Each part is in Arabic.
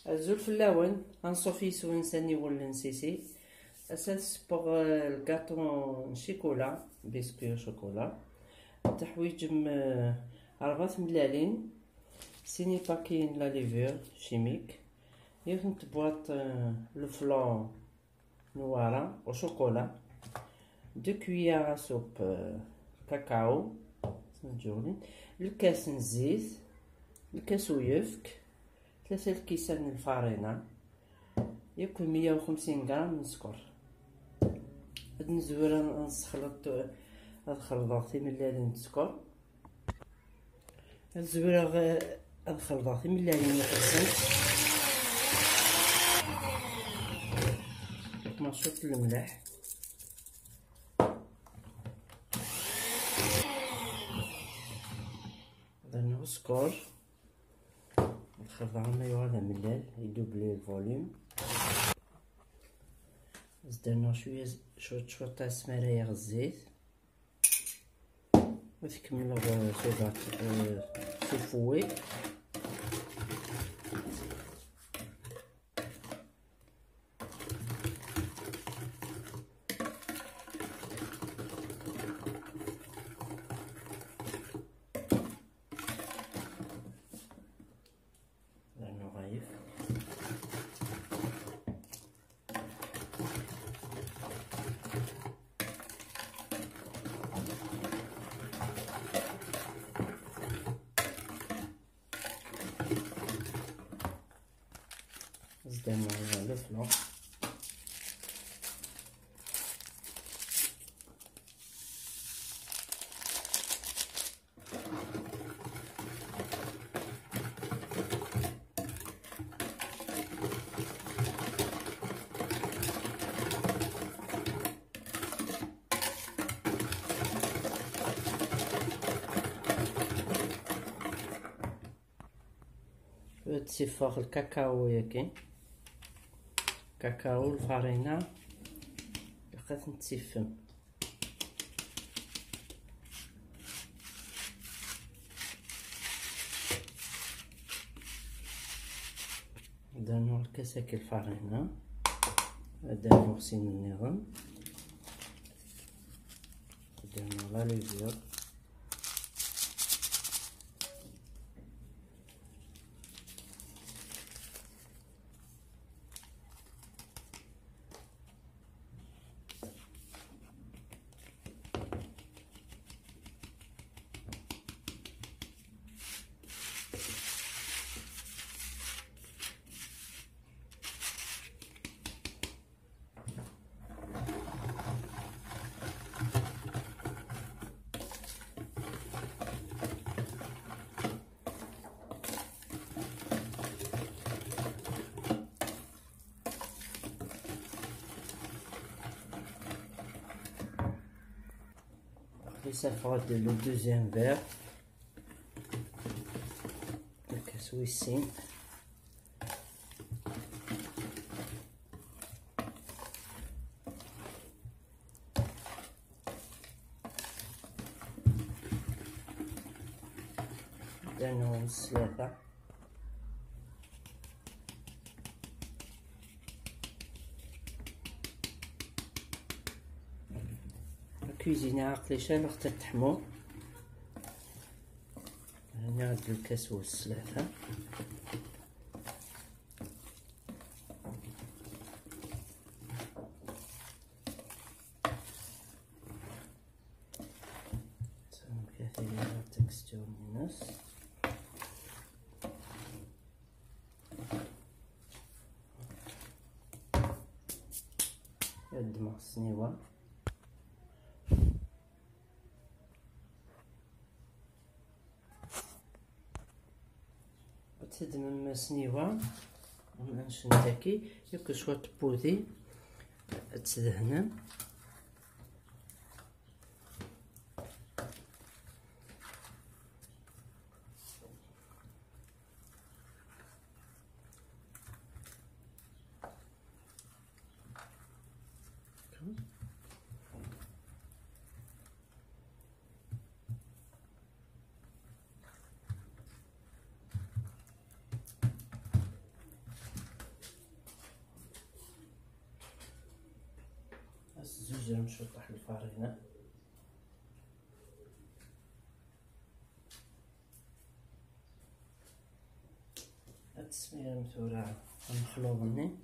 الزول في اللون غنصوفي سوين ساني ولا نسيسي اساس بوغ الكاطون شيكولا بسكوي شوكولا تحويج 4 ملالين سيني باكين لا ليفور شيميك يخنت بواط لو فلون نوارا او شوكولا 2 كويار سوب كاكاو سنجولين الكاس نزيت الكاس ويفك 3 كيسان الفارينة يكون 150 غرام من السكر. هاد نزوره نسخلط هاد خلطاتي ملالين السكر هاد الزويره هاد خلطاتي ملالين الخبزات مشروط الملح درنا السكر الخضار ما يغادى ملال يدوبلي الفوليوم درنا شويه تاع السمارة غ الزيت وتكملو صوبات سوفوي درنا غايف زدنا الفلو تصفر الكاكاو ياكي كاكاو الفارينة بقات نتسفم درنا الكاسك الفارينة درنا غسين النظام درنا لا ليفور ça fera le deuxième verre le cassou ici درنا السلافة كويزيني عقلي شال حتى تحمو هنا هاد الكاس والسلافة كثير تكستور الناس يد مع السنيوة تدمم سنيوة ونشنتاكي ياك شويه بودي تدهن زوج مشطح الفارينة. هاد التسميرة مثورة غنخلوطني.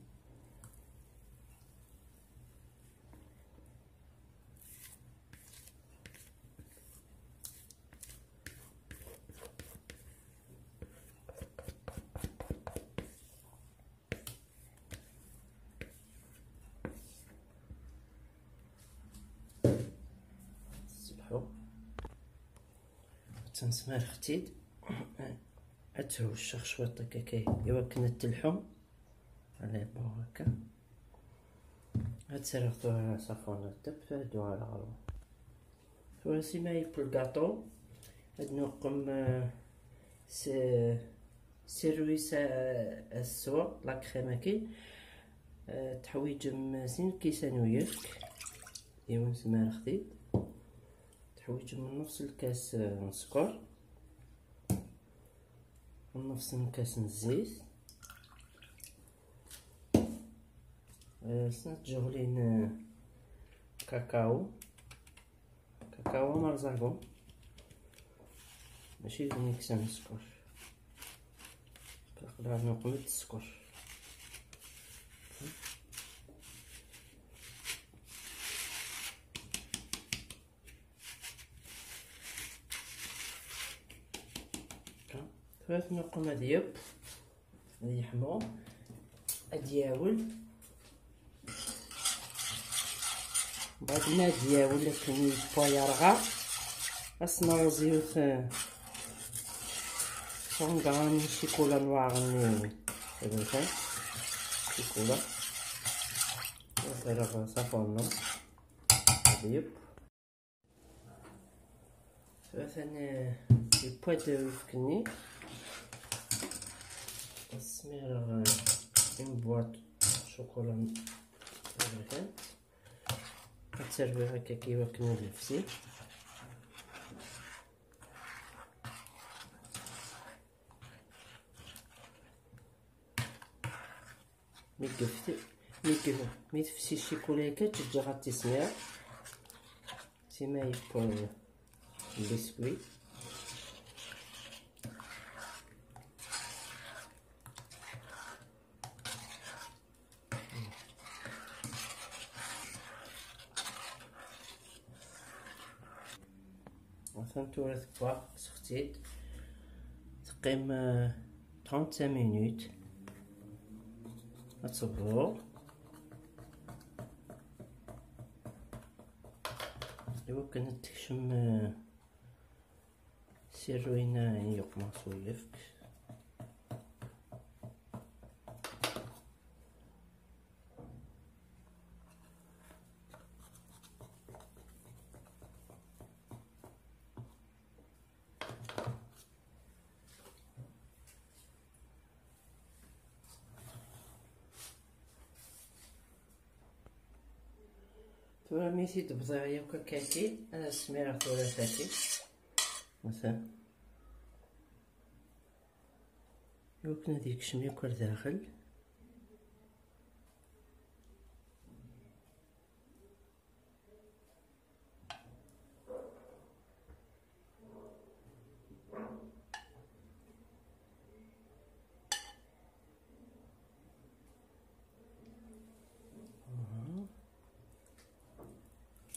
تنسمار ختيد اتهوش شويط هكاك ايوا كنا تلحو على باو هكا. هاد سرقتوها صافون الدب تهدوها على غلو ثواسي ما يبل الكاطو. هاد نقم سيرويس السوا لا كريماكي تحويجم زين كيسان ويفك ايوا نسمار ختيد تحويج من نص الكاس سكر ونص الكاس الزيت سنة جهلين كاكاو مرزاقو ماشي ميكسان السكر كنقدر نقمد السكر ثلاث نقم دياب يحمو ادياول بعد ما دياول لكن يبقى يرغى اصنع زيوت 100 غرام شيكولا نوار نيوي فهمتي شيكولا وفرغ صافون دياب ثلاثة يبقى يفكني تسمير une boîte chocolat américain غتسربي هكا كيما كنا نفسي مي تفسي الشيكولا هكا تجي غتسمير سيما يبقى البسكويت فهمتوا تكبر سختيت تقيم 35 مينوت تصبروا ايوا كانت تكشم سيروينا يقما صويفك ميسي تبضيعية وكاكاكي انا السميرة ثلاثاكي مثلا يمكن هذيك شميكر داخل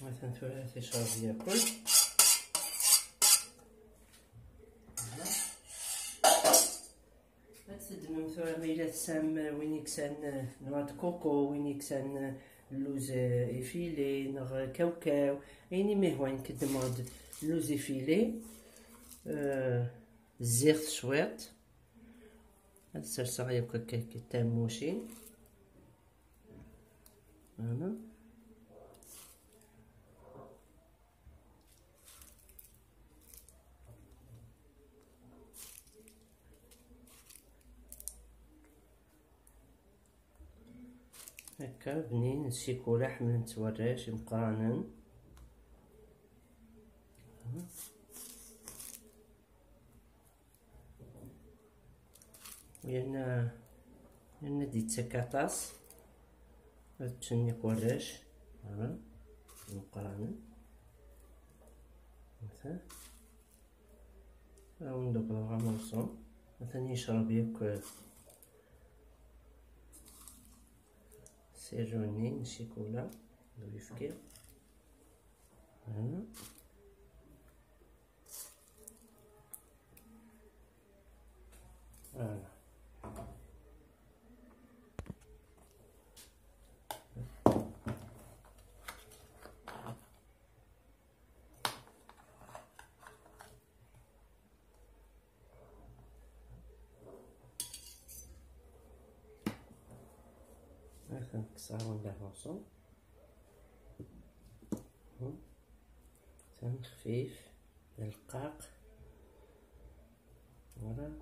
مثلا ثلاثي شرب ياكل تسد مثلا ميلات سام وين يكسان نوات كوكو وين يكسان اللوز افيلي نغ كاوكاو يعني مهوين كدماد اللوز افيلي الزيت شويط هاد السرسة يبقى كي تاموشي هنا هكا بنين الشيكولا حمل نتوراش مقرانن ويانا ديت سكاطاس هاد تشني كوراش مقرنن مثلا، أو ندبروها مرسوم مثلا يشرب ياك سيرونين شيكولا ويفكي هنا. فوالا مثلا نكسرو ندهوسو مثلا خفيف رقاق. فوالا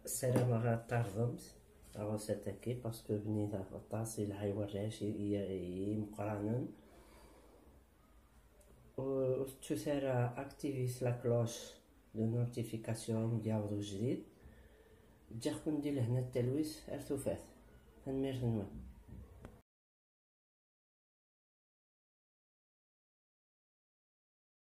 سلامة غترضمت غوسا تاكي باسكو بنيتها في الطاس يلها يوريهاش مقرنن. و تسارع اكتيفيس لا كلوش دو نوتيفيكاسيون ديال فيديو جديد، تجيكم دير لهنا التلويس ارتوفات. تنمير تنوان.